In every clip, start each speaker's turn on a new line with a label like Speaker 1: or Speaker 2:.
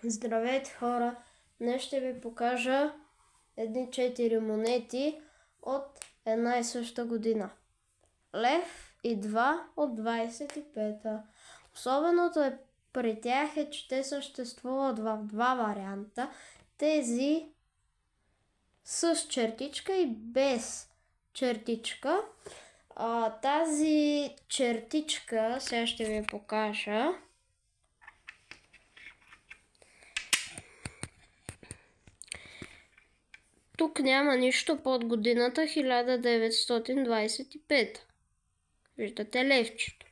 Speaker 1: Здравейте, хора! Днес ще ви покажа едни 4 монети от една и съща година. Лев и 2 от 25-та. Особеното при тях е, че те съществуват в два варианта. Тези с чертичка и без чертичка. Тази чертичка, сега ще ви покажа. Тук няма нищо под годината 1925. Виждате левчето.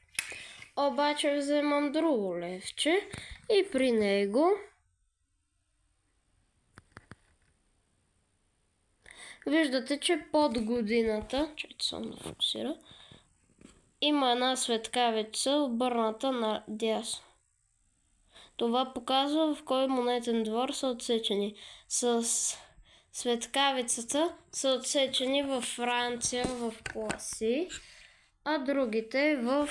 Speaker 1: Обаче вземам друго левче и при него виждате, че под годината, чакайте само да фокусира, има една светкавица обърната надясно. Това показва в кой монетен двор са отсечени. С светкавицата са отсечени във Франция, в Класи, а другите в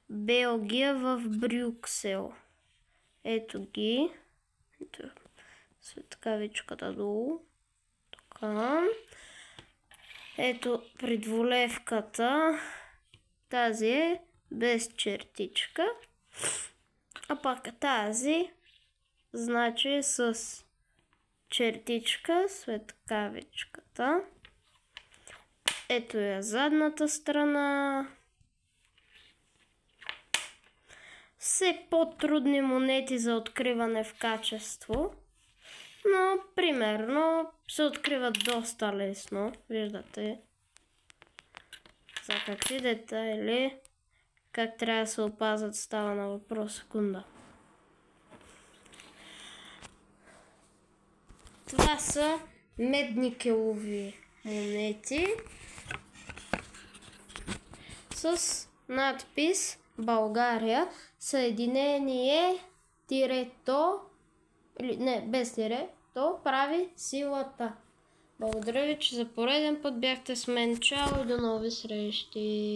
Speaker 1: Белгия, в Брюксел. Ето ги. Ето светкавичката долу. Така. Ето при двулевката. Тази е без чертичка. А пак тази значи с чертичка, светкавичката. Ето я задната страна. Все по-трудни монети за откриване в качество, но примерно се откриват доста лесно. Виждате за какви детайли, как трябва да се опазят, става на въпрос секунда. Това са медникелови монети с надпис България, Съединение -то, или не, без тире, то прави силата. Благодаря ви, че за пореден път бяхте с мен. Чао и до нови срещи!